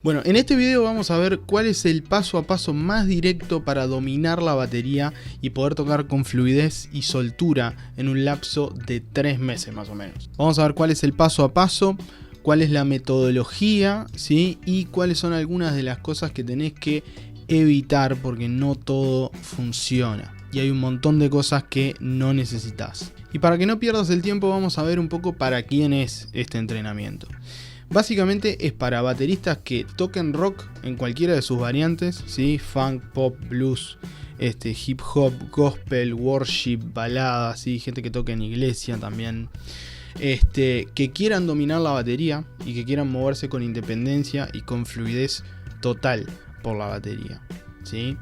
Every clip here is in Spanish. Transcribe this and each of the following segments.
Bueno, en este video vamos a ver cuál es el paso a paso más directo para dominar la batería y poder tocar con fluidez y soltura en un lapso de 3 meses más o menos. Vamos a ver cuál es el paso a paso, cuál es la metodología, ¿sí? Y cuáles son algunas de las cosas que tenés que evitar porque no todo funciona. Y hay un montón de cosas que no necesitas. Y para que no pierdas el tiempo vamos a ver un poco para quién es este entrenamiento. Básicamente es para bateristas que toquen rock en cualquiera de sus variantes, ¿sí? Funk, pop, blues, hip hop, gospel, worship, baladas, ¿sí? Gente que toque en iglesia también. Que quieran dominar la batería y que quieran moverse con independencia y con fluidez total por la batería, ¿sí?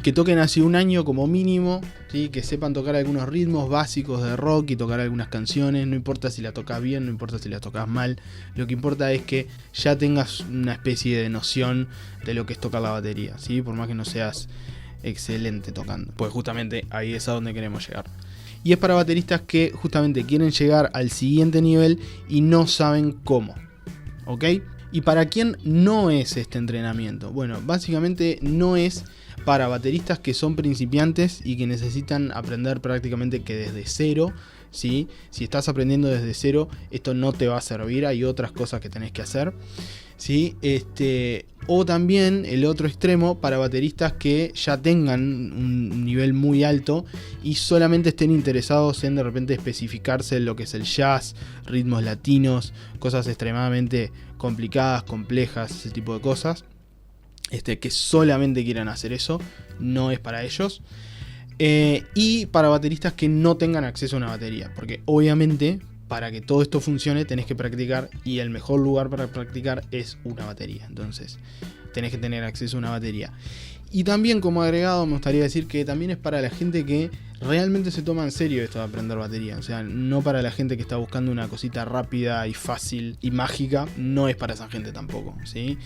Que toquen hace un año como mínimo, ¿sí? Que sepan tocar algunos ritmos básicos de rock y tocar algunas canciones. No importa si la tocas bien, no importa si la tocas mal. Lo que importa es que ya tengas una especie de noción de lo que es tocar la batería, ¿sí? Por más que no seas excelente tocando. Pues justamente ahí es a donde queremos llegar. Y es para bateristas que justamente quieren llegar al siguiente nivel y no saben cómo, ¿ok? ¿Y para quién no es este entrenamiento? Bueno, básicamente no es para bateristas que son principiantes y que necesitan aprender prácticamente que desde cero, ¿sí? Si estás aprendiendo desde cero, esto no te va a servir, hay otras cosas que tenés que hacer, ¿sí? O también el otro extremo para bateristas que ya tengan un nivel muy alto y solamente estén interesados en de repente especificarse en lo que es el jazz, ritmos latinos, cosas extremadamente complicadas, complejas, ese tipo de cosas. Que solamente quieran hacer eso, no es para ellos. Y para bateristas que no tengan acceso a una batería, porque obviamente para que todo esto funcione tenés que practicar y el mejor lugar para practicar es una batería. Entonces tenés que tener acceso a una batería. Y también como agregado me gustaría decir que también es para la gente que realmente se toma en serio esto de aprender batería. O sea, no para la gente que está buscando una cosita rápida y fácil y mágica. No es para esa gente tampoco, ¿sí?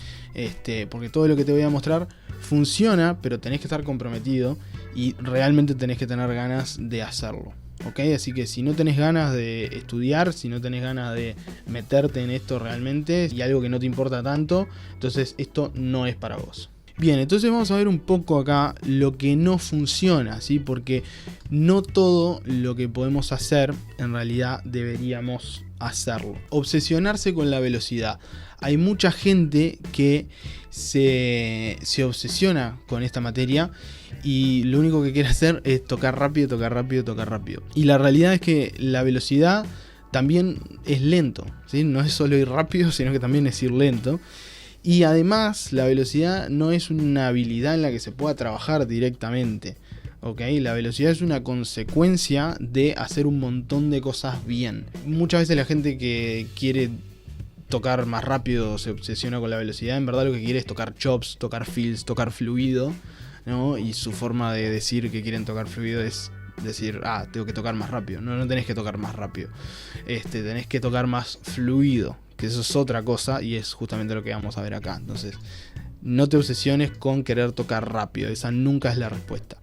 Porque todo lo que te voy a mostrar funciona, pero tenés que estar comprometido y realmente tenés que tener ganas de hacerlo, ¿ok? Así que si no tenés ganas de estudiar, si no tenés ganas de meterte en esto realmente y algo que no te importa tanto, entonces esto no es para vos. Bien, entonces vamos a ver un poco acá lo que no funciona, ¿sí? Porque no todo lo que podemos hacer en realidad deberíamos hacerlo. Obsesionarse con la velocidad. Hay mucha gente que se obsesiona con esta materia y lo único que quiere hacer es tocar rápido, tocar rápido, tocar rápido. Y la realidad es que la velocidad también es lento, ¿sí? No es solo ir rápido, sino que también es ir lento. Y además la velocidad no es una habilidad en la que se pueda trabajar directamente, ¿ok? La velocidad es una consecuencia de hacer un montón de cosas bien. Muchas veces la gente que quiere tocar más rápido se obsesiona con la velocidad. En verdad lo que quiere es tocar chops, tocar fills, tocar fluido, ¿no? Y su forma de decir que quieren tocar fluido es decir, tengo que tocar más rápido. No tenés que tocar más rápido. Tenés que tocar más fluido, que eso es otra cosa y es justamente lo que vamos a ver acá. Entonces, no te obsesiones con querer tocar rápido, esa nunca es la respuesta.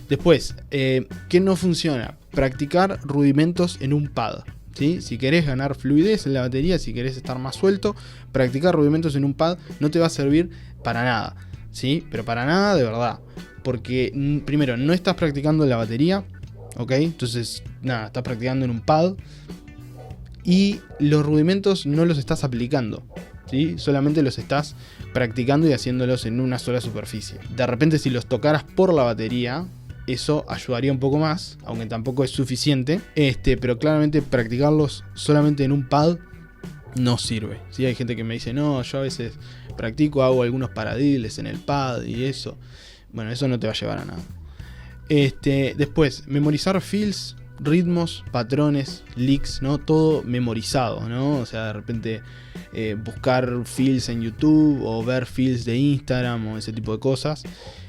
Después, ¿qué no funciona? Practicar rudimentos en un pad, ¿sí? Si querés ganar fluidez en la batería, si querés estar más suelto, practicar rudimentos en un pad no te va a servir para nada, ¿sí? Pero para nada de verdad. Porque primero, no estás practicando en la batería, ¿ok? Entonces, nada, estás practicando en un pad. Y los rudimentos no los estás aplicando, ¿sí? Solamente los estás practicando y haciéndolos en una sola superficie. De repente si los tocaras por la batería, eso ayudaría un poco más, aunque tampoco es suficiente. Pero claramente practicarlos solamente en un pad no sirve, ¿sí? Hay gente que me dice, no, yo a veces practico, hago algunos paradiddles en el pad y eso. Bueno, eso no te va a llevar a nada. Después, memorizar fills, ritmos, patrones, licks, ¿no? Todo memorizado, ¿no? O sea, de repente buscar fills en YouTube o ver fills de Instagram o ese tipo de cosas,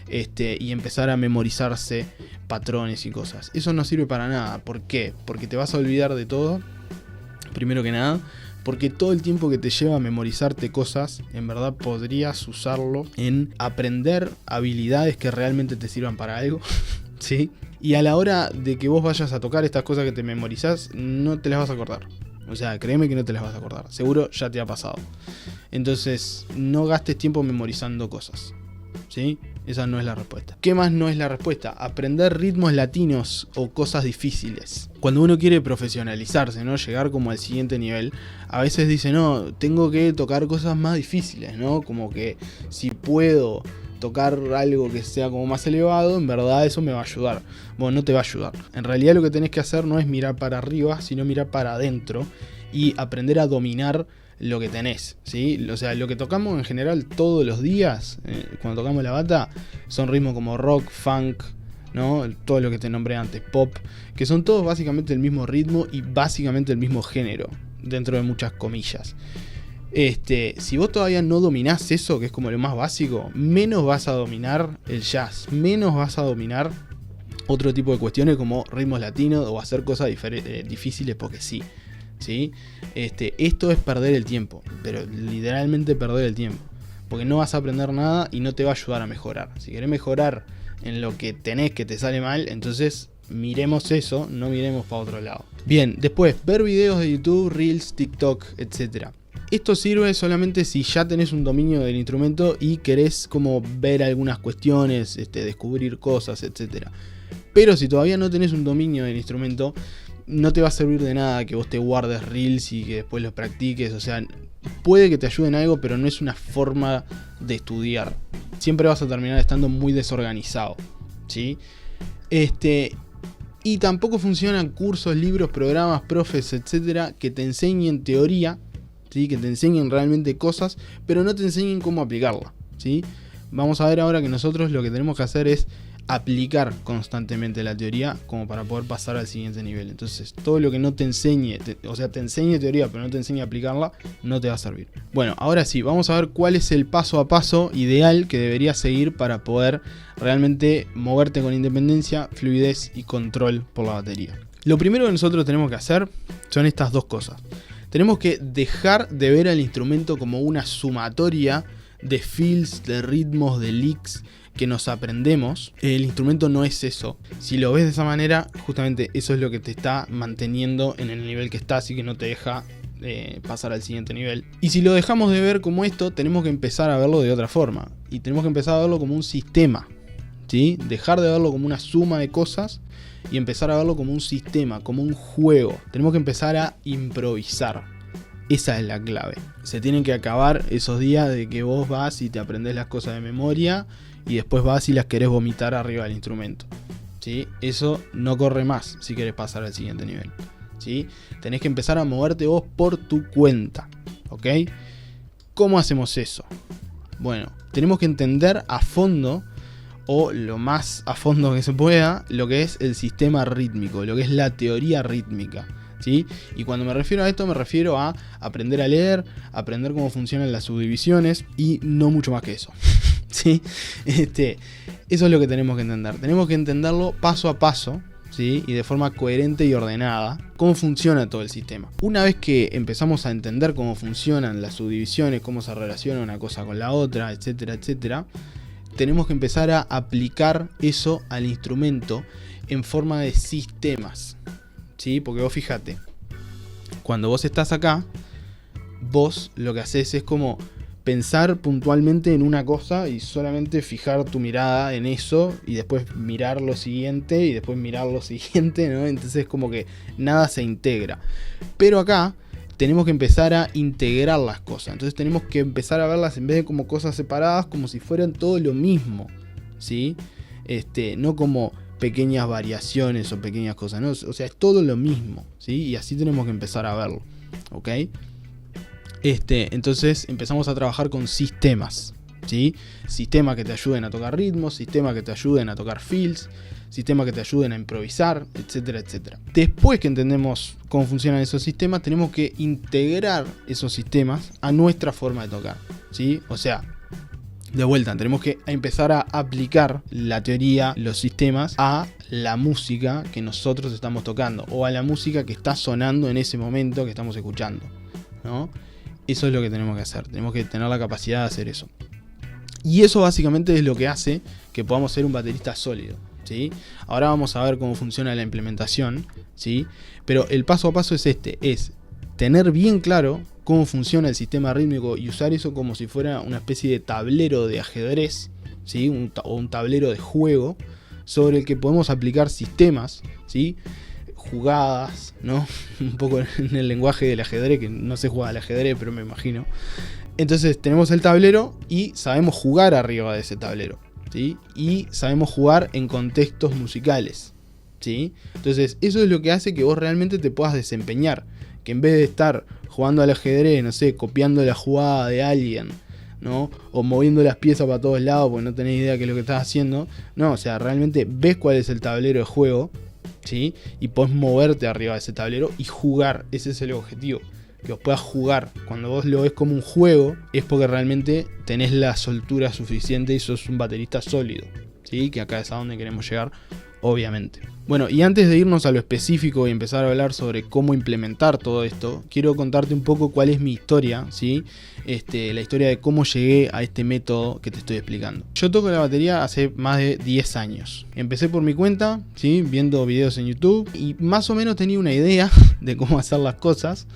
y empezar a memorizarse patrones y cosas. Eso no sirve para nada. ¿Por qué? Porque te vas a olvidar de todo, primero que nada. Porque todo el tiempo que te lleva a memorizarte cosas, en verdad podrías usarlo en aprender habilidades que realmente te sirvan para algo, ¿sí? Y a la hora de que vos vayas a tocar estas cosas que te memorizás, no te las vas a acordar. O sea, créeme que no te las vas a acordar. Seguro ya te ha pasado. Entonces, no gastes tiempo memorizando cosas. ¿Sí? Esa no es la respuesta. ¿Qué más no es la respuesta? Aprender ritmos latinos o cosas difíciles. Cuando uno quiere profesionalizarse, ¿no? Llegar como al siguiente nivel, a veces dice, no, tengo que tocar cosas más difíciles, ¿no? Como que si puedo tocar algo que sea como más elevado, en verdad eso me va a ayudar. Bueno, no te va a ayudar. En realidad lo que tenés que hacer no es mirar para arriba, sino mirar para adentro y aprender a dominar lo que tenés, ¿sí? O sea, lo que tocamos en general todos los días, cuando tocamos la bata, son ritmos como rock, funk, ¿no? Todo lo que te nombré antes, pop, que son todos básicamente el mismo ritmo y básicamente el mismo género, dentro de muchas comillas. Si vos todavía no dominás eso, que es como lo más básico, menos vas a dominar el jazz, menos vas a dominar otro tipo de cuestiones como ritmos latinos o hacer cosas difíciles porque sí. ¿Sí? Esto es perder el tiempo, pero literalmente perder el tiempo, porque no vas a aprender nada y no te va a ayudar a mejorar. Si querés mejorar en lo que tenés que te sale mal, entonces miremos eso, no miremos para otro lado. Bien, después, ver videos de YouTube, Reels, TikTok, etc. Esto sirve solamente si ya tenés un dominio del instrumento y querés como ver algunas cuestiones, descubrir cosas, etc. Pero si todavía no tenés un dominio del instrumento, no te va a servir de nada que vos te guardes reels y que después los practiques. O sea, puede que te ayuden algo, pero no es una forma de estudiar. Siempre vas a terminar estando muy desorganizado, ¿sí? Y tampoco funcionan cursos, libros, programas, profes, etcétera, que te enseñen teoría, ¿sí? Que te enseñen realmente cosas, pero no te enseñen cómo aplicarla, ¿sí? Vamos a ver ahora que nosotros lo que tenemos que hacer es aplicar constantemente la teoría como para poder pasar al siguiente nivel. Entonces, todo lo que no te enseñe, o sea, te enseñe teoría pero no te enseñe a aplicarla, no te va a servir. Bueno, ahora sí, vamos a ver cuál es el paso a paso ideal que deberías seguir para poder realmente moverte con independencia, fluidez y control por la batería. Lo primero que nosotros tenemos que hacer son estas dos cosas. Tenemos que dejar de ver al instrumento como una sumatoria de fills, de ritmos, de licks que nos aprendemos. El instrumento no es eso. Si lo ves de esa manera, justamente eso es lo que te está manteniendo en el nivel que estás y que no te deja pasar al siguiente nivel. Y si lo dejamos de ver como esto, tenemos que empezar a verlo de otra forma. Y tenemos que empezar a verlo como un sistema, ¿sí? Dejar de verlo como una suma de cosas y empezar a verlo como un sistema, como un juego. Tenemos que empezar a improvisar. Esa es la clave. Se tienen que acabar esos días de que vos vas y te aprendés las cosas de memoria y después vas y las querés vomitar arriba del instrumento, ¿sí? Eso no corre más si querés pasar al siguiente nivel, ¿sí? Tenés que empezar a moverte vos por tu cuenta, ¿ok? ¿Cómo hacemos eso? Bueno, tenemos que entender a fondo, o lo más a fondo que se pueda, lo que es el sistema rítmico, lo que es la teoría rítmica, ¿sí? Y cuando me refiero a esto, me refiero a aprender a leer, aprender cómo funcionan las subdivisiones y no mucho más que eso. ¿Sí? Eso es lo que tenemos que entender. Tenemos que entenderlo paso a paso, ¿sí? Y de forma coherente y ordenada, cómo funciona todo el sistema. Una vez que empezamos a entender cómo funcionan las subdivisiones, cómo se relaciona una cosa con la otra, etcétera, etcétera, tenemos que empezar a aplicar eso al instrumento en forma de sistemas, ¿sí? Porque vos fíjate, cuando vos estás acá, vos lo que haces es como pensar puntualmente en una cosa y solamente fijar tu mirada en eso y después mirar lo siguiente y después mirar lo siguiente, ¿no? Entonces como que nada se integra. Pero acá tenemos que empezar a integrar las cosas. Entonces tenemos que empezar a verlas en vez de como cosas separadas, como si fueran todo lo mismo, ¿sí? No como pequeñas variaciones o pequeñas cosas, ¿no? O sea, es todo lo mismo, ¿sí? Y así tenemos que empezar a verlo, ¿ok? Entonces empezamos a trabajar con sistemas, ¿sí? Sistemas que te ayuden a tocar ritmos, sistemas que te ayuden a tocar fills, sistemas que te ayuden a improvisar, etcétera, etcétera. Después que entendemos cómo funcionan esos sistemas, tenemos que integrar esos sistemas a nuestra forma de tocar, ¿sí? O sea, de vuelta, tenemos que empezar a aplicar la teoría, los sistemas, a la música que nosotros estamos tocando o a la música que está sonando en ese momento que estamos escuchando, ¿no? Eso es lo que tenemos que hacer. Tenemos que tener la capacidad de hacer eso. Y eso básicamente es lo que hace que podamos ser un baterista sólido, ¿sí? Ahora vamos a ver cómo funciona la implementación, ¿sí? Pero el paso a paso es es tener bien claro cómo funciona el sistema rítmico y usar eso como si fuera una especie de tablero de ajedrez, ¿sí? O un tablero de juego sobre el que podemos aplicar sistemas, ¿sí? Jugadas, ¿no? Un poco en el lenguaje del ajedrez, que no sé jugar al ajedrez, pero me imagino. Entonces tenemos el tablero y sabemos jugar arriba de ese tablero, ¿sí? Y sabemos jugar en contextos musicales, ¿sí? Entonces eso es lo que hace que vos realmente te puedas desempeñar, que en vez de estar jugando al ajedrez, no sé, copiando la jugada de alguien, ¿no? O moviendo las piezas para todos lados porque no tenés idea qué es lo que estás haciendo, no, o sea, realmente ves cuál es el tablero de juego, ¿sí? Y podés moverte arriba de ese tablero y jugar. Ese es el objetivo, que vos puedas jugar. Cuando vos lo ves como un juego, es porque realmente tenés la soltura suficiente y sos un baterista sólido, ¿sí? Que acá es a donde queremos llegar, obviamente. Bueno, y antes de irnos a lo específico y empezar a hablar sobre cómo implementar todo esto, quiero contarte un poco cuál es mi historia, ¿sí? La historia de cómo llegué a este método que te estoy explicando. Yo toco la batería hace más de 10 años. Empecé por mi cuenta, ¿sí? Viendo videos en YouTube y más o menos tenía una idea de cómo hacer las cosas,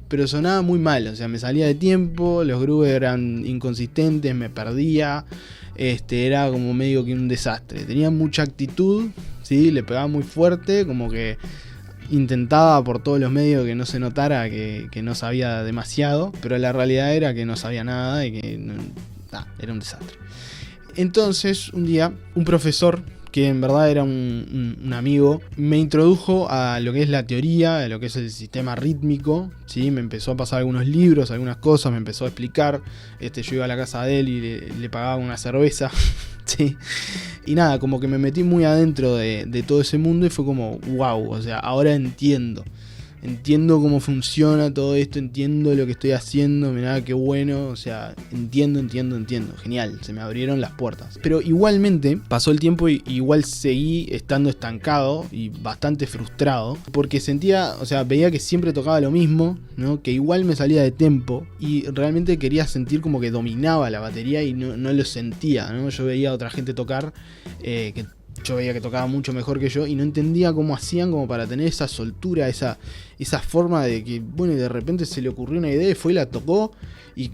pero sonaba muy mal, o sea, me salía de tiempo, los grooves eran inconsistentes, me perdía. Era como medio que un desastre. Tenía mucha actitud, ¿sí? Le pegaba muy fuerte, como que intentaba por todos los medios que no se notara que no sabía demasiado, pero la realidad era que no sabía nada y que era un desastre. Entonces, un día, un profesor, que en verdad era un amigo, me introdujo a lo que es la teoría, a lo que es el sistema rítmico, ¿sí? Me empezó a pasar algunos libros, algunas cosas, me empezó a explicar. Yo iba a la casa de él y le pagaba una cerveza, ¿sí? Y nada, como que me metí muy adentro de todo ese mundo y fue como, wow, o sea, ahora entiendo cómo funciona todo esto, entiendo lo que estoy haciendo, mirá qué bueno, o sea, entiendo, genial, se me abrieron las puertas. Pero igualmente pasó el tiempo y igual seguí estando estancado y bastante frustrado, porque sentía, o sea, veía que siempre tocaba lo mismo, ¿no? Que igual me salía de tempo y realmente quería sentir como que dominaba la batería y no lo sentía, ¿no? Yo veía a otra gente tocar que yo veía que tocaba mucho mejor que yo y no entendía cómo hacían como para tener esa soltura, esa forma de que, bueno, y de repente se le ocurrió una idea y fue y la tocó y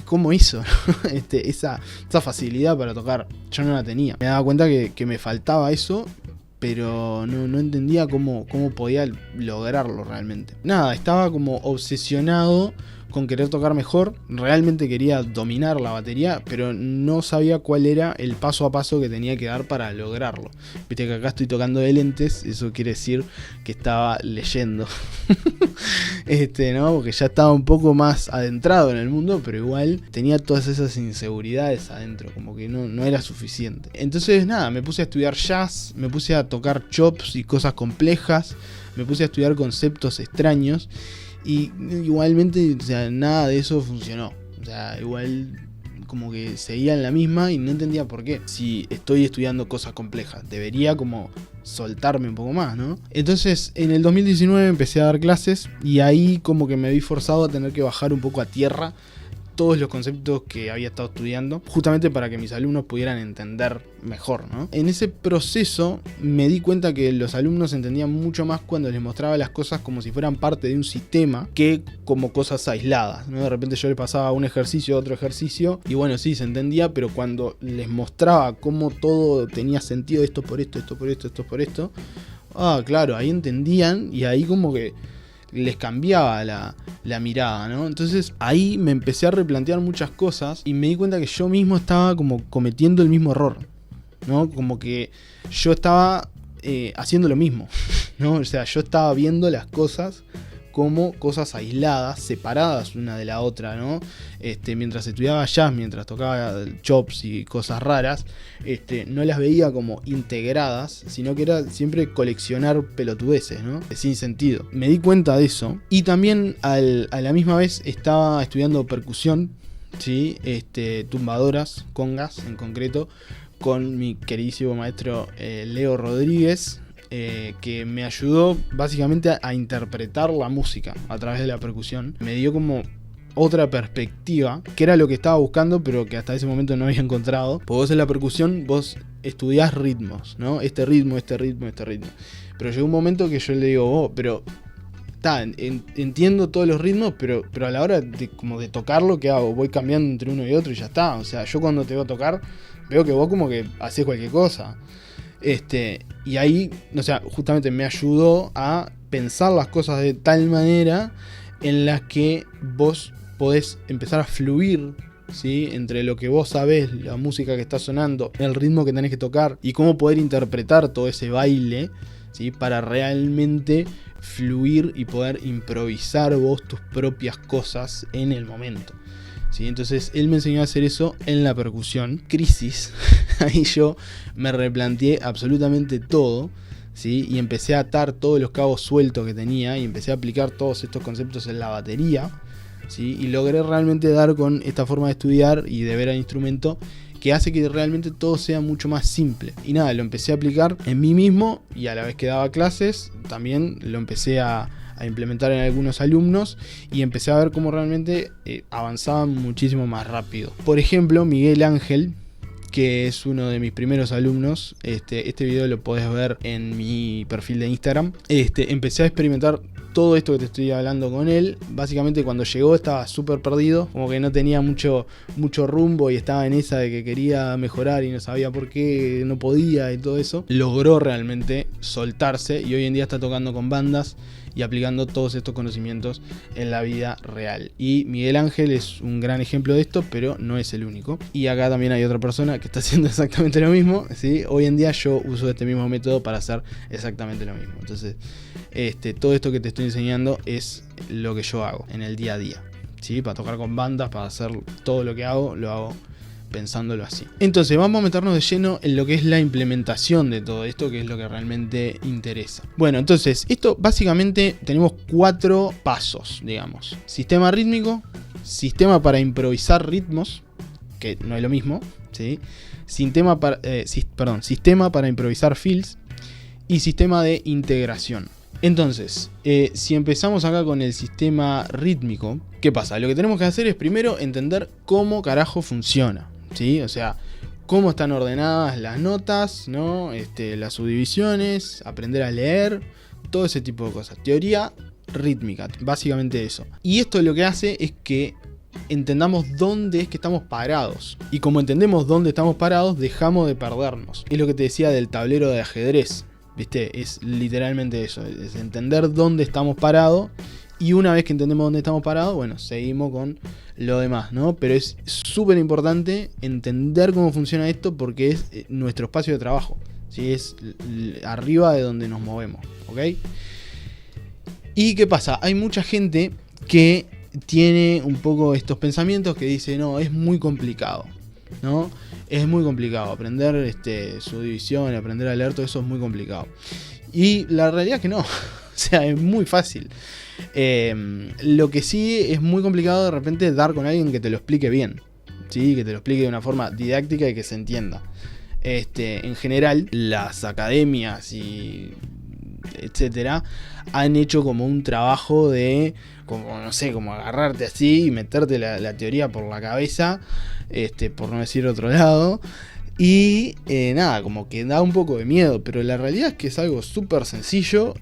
cómo hizo, ¿no? Esa facilidad para tocar, yo no la tenía. Me daba cuenta que me faltaba eso, pero no entendía cómo podía lograrlo realmente. Nada, estaba como obsesionado con querer tocar mejor, realmente quería dominar la batería, pero no sabía cuál era el paso a paso que tenía que dar para lograrlo. Viste que acá estoy tocando de lentes, eso quiere decir que estaba leyendo. ¿No? Porque ya estaba un poco más adentrado en el mundo, pero igual tenía todas esas inseguridades adentro, como que no era suficiente. Entonces nada, me puse a estudiar jazz, me puse a tocar chops y cosas complejas, me puse a estudiar conceptos extraños. Y igualmente, o sea, nada de eso funcionó. O sea, igual como que seguía en la misma y no entendía por qué. Si estoy estudiando cosas complejas, debería como soltarme un poco más, ¿no? Entonces, en el 2019 empecé a dar clases y ahí como que me vi forzado a tener que bajar un poco a tierra todos los conceptos que había estado estudiando, justamente para que mis alumnos pudieran entender mejor, ¿no? En ese proceso me di cuenta que los alumnos entendían mucho más cuando les mostraba las cosas como si fueran parte de un sistema que como cosas aisladas, ¿no? De repente yo les pasaba un ejercicio, otro ejercicio, y bueno, sí, se entendía, pero cuando les mostraba cómo todo tenía sentido, esto por esto, esto por esto, esto por esto, claro, ahí entendían y ahí como que les cambiaba la mirada, ¿no? Entonces ahí me empecé a replantear muchas cosas y me di cuenta que yo mismo estaba como cometiendo el mismo error, ¿no? Como que yo estaba haciendo lo mismo, ¿no? O sea, yo estaba viendo las cosas como cosas aisladas, separadas una de la otra, ¿no? Mientras estudiaba jazz, mientras tocaba chops y cosas raras, no las veía como integradas, sino que era siempre coleccionar pelotudeces, ¿no? Sin sentido. Me di cuenta de eso y también a la misma vez estaba estudiando percusión, ¿sí? Tumbadoras, congas en concreto, con mi queridísimo maestro Leo Rodríguez, que me ayudó básicamente a interpretar la música a través de la percusión. Me dio como otra perspectiva, que era lo que estaba buscando, pero que hasta ese momento no había encontrado. Porque vos en la percusión, vos estudiás ritmos, ¿no? Este ritmo. Pero llegó un momento que yo le digo, pero entiendo todos los ritmos, pero a la hora de, como de tocarlo, ¿qué hago? Voy cambiando entre uno y otro y ya está. O sea, yo cuando te veo tocar, veo que vos como que haces cualquier cosa. Y ahí, o sea, justamente me ayudó a pensar las cosas de tal manera en las que vos podés empezar a fluir, ¿sí? Entre lo que vos sabés, la música que está sonando, el ritmo que tenés que tocar y cómo poder interpretar todo ese baile, ¿sí? Para realmente fluir y poder improvisar vos tus propias cosas en el momento, ¿sí? Entonces él me enseñó a hacer eso en la percusión. Crisis, ahí yo me replanteé absolutamente todo, ¿sí? Y empecé a atar todos los cabos sueltos que tenía y empecé a aplicar todos estos conceptos en la batería, ¿sí? Y logré realmente dar con esta forma de estudiar y de ver al instrumento que hace que realmente todo sea mucho más simple. Y nada, lo empecé a aplicar en mí mismo y a la vez que daba clases, también lo empecé a implementar en algunos alumnos y empecé a ver cómo realmente avanzaban muchísimo más rápido. Por ejemplo, Miguel Ángel, que es uno de mis primeros alumnos, este video lo podés ver en mi perfil de Instagram. Empecé a experimentar todo esto que te estoy hablando con él. Básicamente cuando llegó estaba súper perdido, como que no tenía mucho rumbo y estaba en esa de que quería mejorar y no sabía por qué, no podía y todo eso. Logró realmente soltarse y hoy en día está tocando con bandas y aplicando todos estos conocimientos en la vida real. Y Miguel Ángel es un gran ejemplo de esto, pero no es el único. Y acá también hay otra persona que está haciendo exactamente lo mismo, ¿sí? Hoy en día yo uso este mismo método para hacer exactamente lo mismo. Entonces, todo esto que te estoy enseñando es lo que yo hago en el día a día, ¿sí? Para tocar con bandas, para hacer todo lo que hago, lo hago pensándolo así. Entonces vamos a meternos de lleno en lo que es la implementación de todo esto, que es lo que realmente interesa. Bueno, entonces esto básicamente tenemos 4 pasos, digamos: sistema rítmico, sistema para improvisar ritmos, que no es lo mismo, ¿sí? Sistema para improvisar fills y sistema de integración. Entonces, si empezamos acá con el sistema rítmico, ¿qué pasa? Lo que tenemos que hacer es primero entender cómo carajo funciona, ¿sí? O sea, cómo están ordenadas las notas, ¿no? Las subdivisiones, aprender a leer, todo ese tipo de cosas. Teoría rítmica, básicamente eso. Y esto lo que hace es que entendamos dónde es que estamos parados. Y como entendemos dónde estamos parados, dejamos de perdernos. Es lo que te decía del tablero de ajedrez, ¿viste? Es literalmente eso, es entender dónde estamos parados. Y una vez que entendemos dónde estamos parados, bueno, seguimos con lo demás, ¿no? Pero es súper importante entender cómo funciona esto porque es nuestro espacio de trabajo, ¿sí? Es arriba de donde nos movemos, ¿ok? ¿Y qué pasa? Hay mucha gente que tiene un poco estos pensamientos que dice, no, es muy complicado, ¿no? Es muy complicado aprender subdivisión, aprender a leer, todo eso es muy complicado. Y la realidad es que no, o sea, es muy fácil. Lo que sí es muy complicado de repente dar con alguien que te lo explique bien, ¿sí? Que te lo explique de una forma didáctica y que se entienda. En general, las academias y etcétera han hecho como un trabajo de, como no sé, como agarrarte así y meterte la teoría por la cabeza, por no decir otro lado. Y nada, como que da un poco de miedo, pero la realidad es que es algo súper sencillo,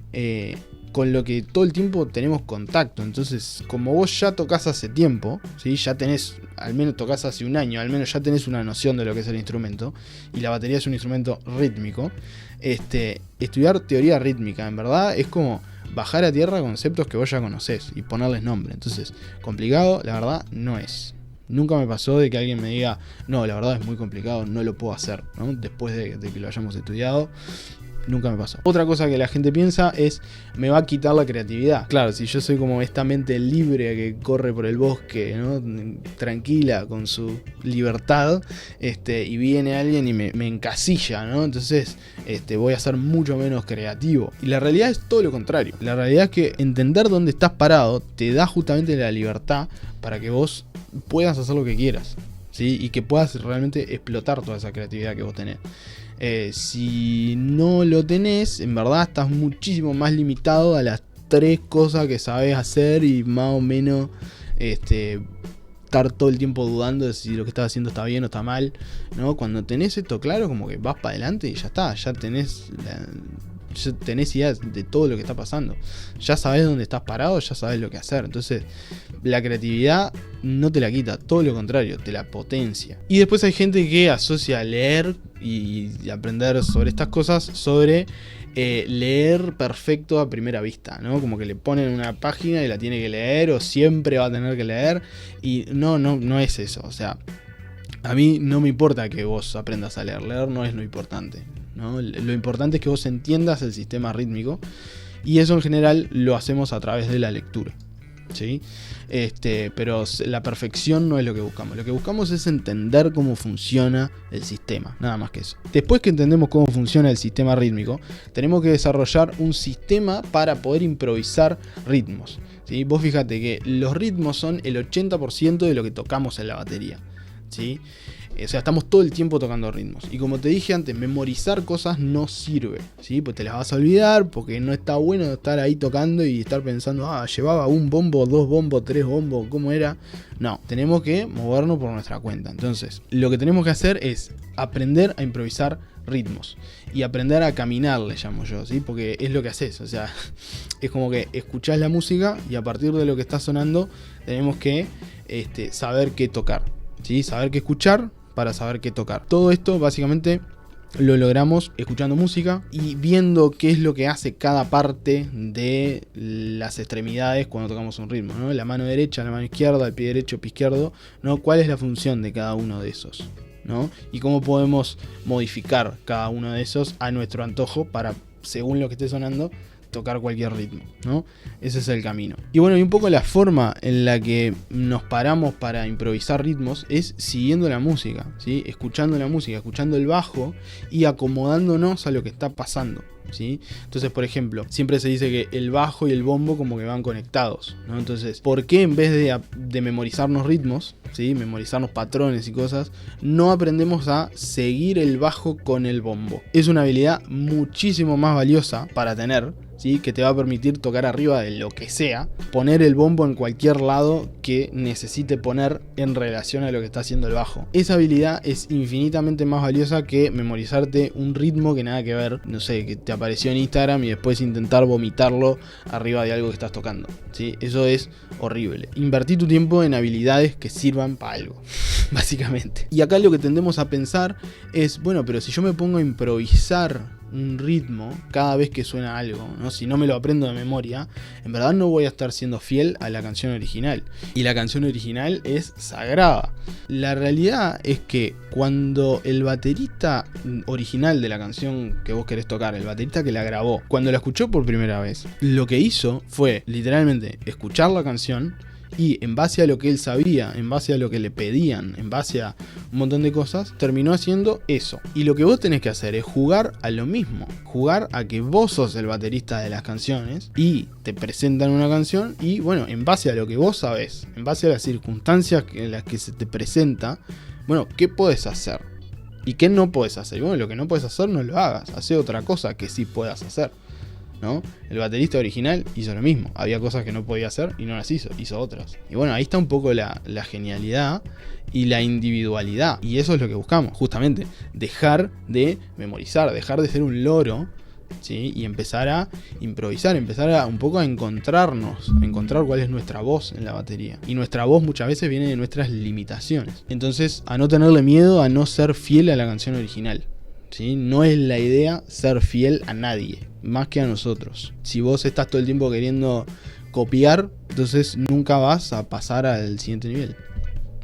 con lo que todo el tiempo tenemos contacto. Entonces, como vos ya tocás hace tiempo, ¿sí? Ya tenés, al menos tocás hace un año, al menos ya tenés una noción de lo que es el instrumento, y la batería es un instrumento rítmico, estudiar teoría rítmica, en verdad, es como bajar a tierra conceptos que vos ya conocés y ponerles nombre. Entonces, complicado, la verdad, no es. Nunca me pasó de que alguien me diga, no, la verdad es muy complicado, no lo puedo hacer, ¿no? Después de que lo hayamos estudiado. Nunca me pasó. Otra cosa que la gente piensa es, me va a quitar la creatividad. Claro, si yo soy como esta mente libre que corre por el bosque, ¿no? Tranquila, con su libertad, y viene alguien y me encasilla, ¿no? Entonces, voy a ser mucho menos creativo. Y la realidad es todo lo contrario. La realidad es que entender dónde estás parado te da justamente la libertad para que vos puedas hacer lo que quieras, ¿sí? Y que puedas realmente explotar toda esa creatividad que vos tenés. Si no lo tenés, en verdad estás muchísimo más limitado a las 3 cosas que sabés hacer y más o menos estar todo el tiempo dudando de si lo que estás haciendo está bien o está mal, ¿no? Cuando tenés esto claro, como que vas para adelante y ya está, ya tenés ya tenés ideas de todo lo que está pasando, ya sabés dónde estás parado, ya sabés lo que hacer. Entonces la creatividad no te la quita, todo lo contrario, te la potencia. Y después hay gente que asocia leer y aprender sobre estas cosas sobre leer perfecto a primera vista, ¿no? Como que le ponen una página y la tiene que leer, o siempre va a tener que leer, y no es eso. O sea, a mí no me importa que vos aprendas a leer no es lo importante, ¿no? Lo importante es que vos entiendas el sistema rítmico, y eso en general lo hacemos a través de la lectura, ¿sí? Pero la perfección no es lo que buscamos. Lo que buscamos es entender cómo funciona el sistema, nada más que eso. Después que entendemos cómo funciona el sistema rítmico, tenemos que desarrollar un sistema para poder improvisar ritmos, ¿sí? Vos fíjate que los ritmos son el 80% de lo que tocamos en la batería, ¿sí? O sea, estamos todo el tiempo tocando ritmos. Y como te dije antes, memorizar cosas no sirve, ¿sí? Pues te las vas a olvidar, porque no está bueno estar ahí tocando y estar pensando, llevaba un bombo, 2 bombos, 3 bombos, ¿cómo era? No, tenemos que movernos por nuestra cuenta. Entonces, lo que tenemos que hacer es aprender a improvisar ritmos y aprender a caminar, le llamo yo, ¿sí? Porque es lo que haces. O sea, es como que escuchás la música y a partir de lo que está sonando tenemos que saber qué tocar, ¿sí? Saber qué escuchar para saber qué tocar. Todo esto básicamente lo logramos escuchando música y viendo qué es lo que hace cada parte de las extremidades cuando tocamos un ritmo, ¿no? La mano derecha, la mano izquierda, el pie derecho, pie izquierdo, ¿no? ¿Cuál es la función de cada uno de esos, ¿no? Y cómo podemos modificar cada uno de esos a nuestro antojo para, según lo que esté sonando, tocar cualquier ritmo, ¿no? Ese es el camino. Y bueno, y un poco la forma en la que nos paramos para improvisar ritmos es siguiendo la música, ¿sí? Escuchando la música, escuchando el bajo y acomodándonos a lo que está pasando, ¿sí? Entonces, por ejemplo, siempre se dice que el bajo y el bombo como que van conectados, ¿no? Entonces, ¿por qué en vez de memorizarnos ritmos, ¿sí? Memorizarnos patrones y cosas, no aprendemos a seguir el bajo con el bombo? Es una habilidad muchísimo más valiosa para tener, ¿sí? Que te va a permitir tocar arriba de lo que sea, poner el bombo en cualquier lado que necesite poner en relación a lo que está haciendo el bajo. Esa habilidad es infinitamente más valiosa que memorizarte un ritmo que nada que ver, no sé, que te apareció en Instagram y después intentar vomitarlo arriba de algo que estás tocando, ¿sí? Eso es horrible. Invertí tu tiempo en habilidades que sirvan para algo, básicamente. Y acá lo que tendemos a pensar es, bueno, pero si yo me pongo a improvisar un ritmo cada vez que suena algo, ¿no? Si no me lo aprendo de memoria, en verdad no voy a estar siendo fiel a la canción original. Y la canción original es sagrada. La realidad es que cuando el baterista original de la canción que vos querés tocar, el baterista que la grabó, cuando la escuchó por primera vez, lo que hizo fue literalmente escuchar la canción y en base a lo que él sabía, en base a lo que le pedían, en base a un montón de cosas, terminó haciendo eso. Y lo que vos tenés que hacer es jugar a lo mismo. Jugar a que vos sos el baterista de las canciones y te presentan una canción y bueno, en base a lo que vos sabés, en base a las circunstancias en las que se te presenta, bueno, ¿qué podés hacer? ¿Y qué no podés hacer? Y bueno, lo que no podés hacer no lo hagas. Hacé otra cosa que sí puedas hacer, ¿no? El baterista original hizo lo mismo. Había cosas que no podía hacer y no las hizo otras. Y bueno, ahí está un poco la genialidad y la individualidad. Y eso es lo que buscamos, justamente. Dejar de memorizar, dejar de ser un loro, ¿sí? Y empezar a improvisar, empezar a un poco a encontrarnos, a encontrar cuál es nuestra voz en la batería. Y nuestra voz muchas veces viene de nuestras limitaciones. Entonces, a no tenerle miedo a no ser fiel a la canción original, ¿sí? No es la idea ser fiel a nadie, más que a nosotros. Si vos estás todo el tiempo queriendo copiar, entonces nunca vas a pasar al siguiente nivel.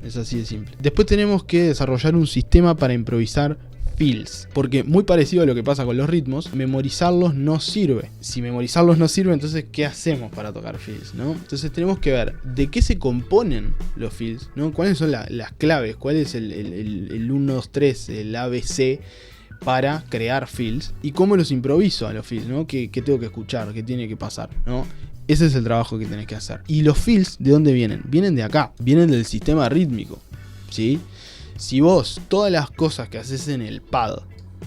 Es así de simple. Después tenemos que desarrollar un sistema para improvisar fills, porque muy parecido a lo que pasa con los ritmos, memorizarlos no sirve. Si memorizarlos no sirve, entonces ¿qué hacemos para tocar fills, ¿no? Entonces tenemos que ver de qué se componen los fills, ¿no? Cuáles son las claves, cuál es el 1, 2, 3, el ABC para crear fills y cómo los improviso a los fills, ¿no? ¿Qué tengo que escuchar? ¿Qué tiene que pasar? ¿No? Ese es el trabajo que tenés que hacer. Y los fills, ¿de dónde vienen? Vienen de acá, vienen del sistema rítmico, ¿sí? Si vos todas las cosas que haces en el pad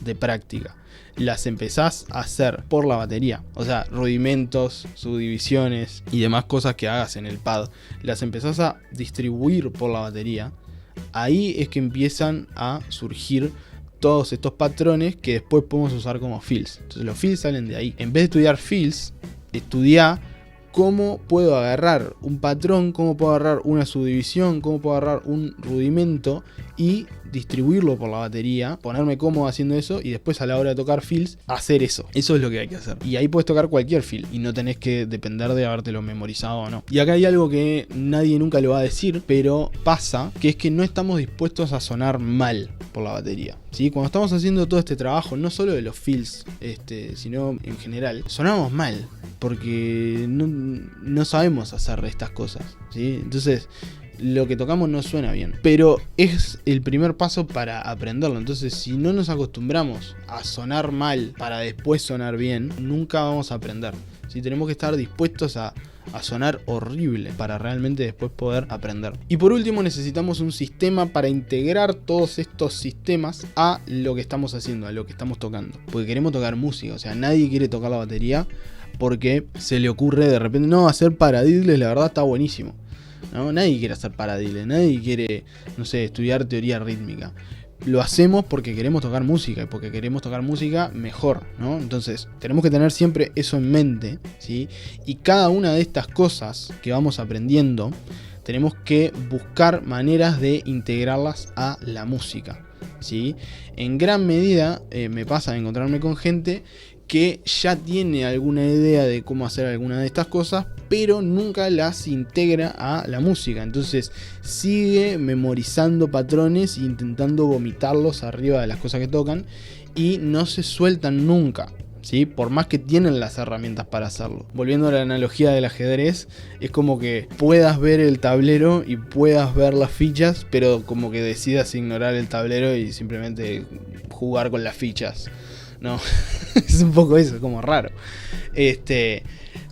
de práctica las empezás a hacer por la batería, o sea, rudimentos, subdivisiones y demás cosas que hagas en el pad, las empezás a distribuir por la batería, ahí es que empiezan a surgir todos estos patrones que después podemos usar como fills. Entonces los fills salen de ahí. En vez de estudiar fills, estudia cómo puedo agarrar un patrón, cómo puedo agarrar una subdivisión, cómo puedo agarrar un rudimento y distribuirlo por la batería, ponerme cómodo haciendo eso y después a la hora de tocar fills, hacer eso. Eso es lo que hay que hacer. Y ahí puedes tocar cualquier fill y no tenés que depender de habértelo memorizado o no. Y acá hay algo que nadie nunca lo va a decir, pero pasa, que es que no estamos dispuestos a sonar mal por la batería. ¿Sí? Cuando estamos haciendo todo este trabajo, no solo de los fills, sino en general, sonamos mal porque no sabemos hacer estas cosas, ¿sí? Entonces lo que tocamos no suena bien, pero es el primer paso para aprenderlo. Entonces si no nos acostumbramos a sonar mal para después sonar bien, nunca vamos a aprender, ¿sí? Tenemos que estar dispuestos a sonar horrible para realmente después poder aprender. Y por último necesitamos un sistema para integrar todos estos sistemas a lo que estamos haciendo, a lo que estamos tocando, porque queremos tocar música. O sea, nadie quiere tocar la batería porque se le ocurre de repente, no, hacer paradiddles, la verdad está buenísimo, ¿no? Nadie quiere hacer paradiddles, nadie quiere, no sé, estudiar teoría rítmica. Lo hacemos porque queremos tocar música y porque queremos tocar música mejor, ¿no? Entonces tenemos que tener siempre eso en mente, ¿sí? Y cada una de estas cosas que vamos aprendiendo tenemos que buscar maneras de integrarlas a la música, ¿sí? En gran medida me pasa de encontrarme con gente que ya tiene alguna idea de cómo hacer alguna de estas cosas, pero nunca las integra a la música. Entonces sigue memorizando patrones e intentando vomitarlos arriba de las cosas que tocan y no se sueltan nunca, ¿sí? Por más que tienen las herramientas para hacerlo. Volviendo a la analogía del ajedrez, es como que puedas ver el tablero y puedas ver las fichas, pero como que decidas ignorar el tablero y simplemente jugar con las fichas, ¿no? Es un poco eso, es como raro.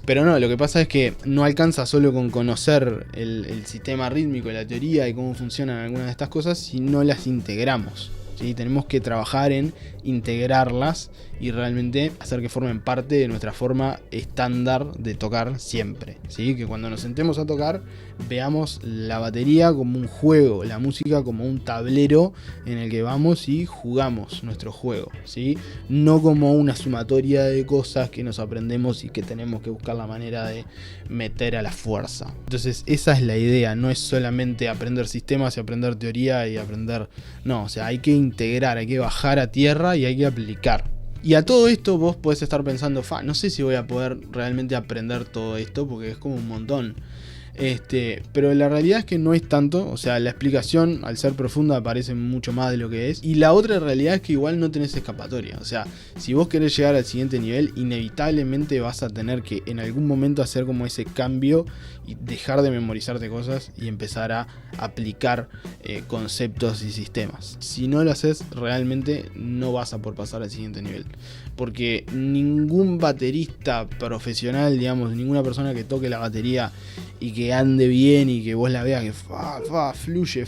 Pero no, lo que pasa es que no alcanza solo con conocer el sistema rítmico, la teoría y cómo funcionan algunas de estas cosas, si no las integramos, ¿sí? Tenemos que trabajar en integrarlas y realmente hacer que formen parte de nuestra forma estándar de tocar siempre, ¿sí? Que cuando nos sentemos a tocar veamos la batería como un juego, la música como un tablero en el que vamos y jugamos nuestro juego, ¿sí? No como una sumatoria de cosas que nos aprendemos y que tenemos que buscar la manera de meter a la fuerza. Entonces esa es la idea, no es solamente aprender sistemas y aprender teoría y aprender, no, o sea, hay que integrar, hay que bajar a tierra y hay que aplicar. Y a todo esto vos podés estar pensando, no sé si voy a poder realmente aprender todo esto porque es como un montón. Pero la realidad es que no es tanto, o sea, la explicación al ser profunda parece mucho más de lo que es. Y la otra realidad es que igual no tenés escapatoria, o sea, si vos querés llegar al siguiente nivel, inevitablemente vas a tener que en algún momento hacer como ese cambio y dejar de memorizarte cosas y empezar a aplicar conceptos y sistemas. Si no lo haces, realmente no vas a poder pasar al siguiente nivel, porque ningún baterista profesional, digamos, ninguna persona que toque la batería y que ande bien y que vos la veas que fluye,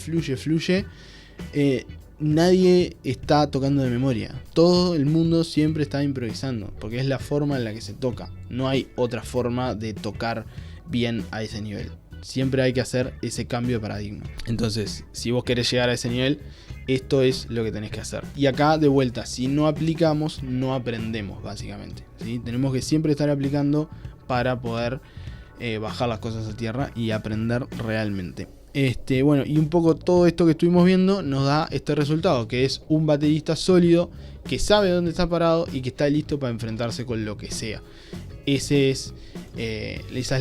nadie está tocando de memoria. Todo el mundo siempre está improvisando, porque es la forma en la que se toca. No hay otra forma de tocar bien a ese nivel. Siempre hay que hacer ese cambio de paradigma. Entonces, si vos querés llegar a ese nivel, esto es lo que tenés que hacer. Y acá, de vuelta, si no aplicamos, no aprendemos, básicamente, ¿sí? Tenemos que siempre estar aplicando para poder bajar las cosas a tierra y aprender realmente. Bueno, y un poco todo esto que estuvimos viendo nos da este resultado, que es un baterista sólido que sabe dónde está parado y que está listo para enfrentarse con lo que sea. Esa es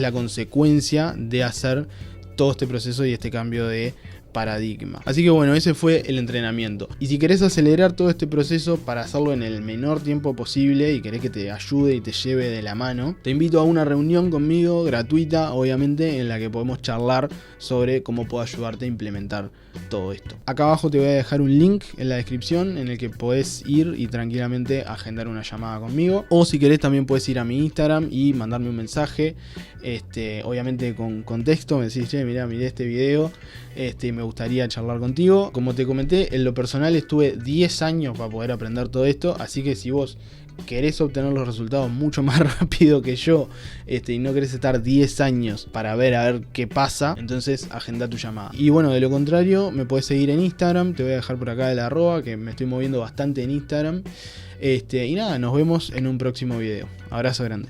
la consecuencia de hacer todo este proceso y este cambio de paradigma. Así que bueno, ese fue el entrenamiento. Y si querés acelerar todo este proceso para hacerlo en el menor tiempo posible y querés que te ayude y te lleve de la mano, te invito a una reunión conmigo gratuita, obviamente, en la que podemos charlar sobre cómo puedo ayudarte a implementar todo esto. Acá abajo te voy a dejar un link en la descripción en el que podés ir y tranquilamente agendar una llamada conmigo, o si querés también puedes ir a mi Instagram y mandarme un mensaje, obviamente con contexto, me decís, che, miré este video, me gustaría charlar contigo. Como te comenté, en lo personal estuve 10 años para poder aprender todo esto, así que si vos querés obtener los resultados mucho más rápido que yo, y no querés estar 10 años para ver qué pasa, entonces agenda tu llamada. Y bueno, de lo contrario, me podés seguir en Instagram, te voy a dejar por acá el arroba, que me estoy moviendo bastante en Instagram. Y nada, nos vemos en un próximo video. Abrazo grande.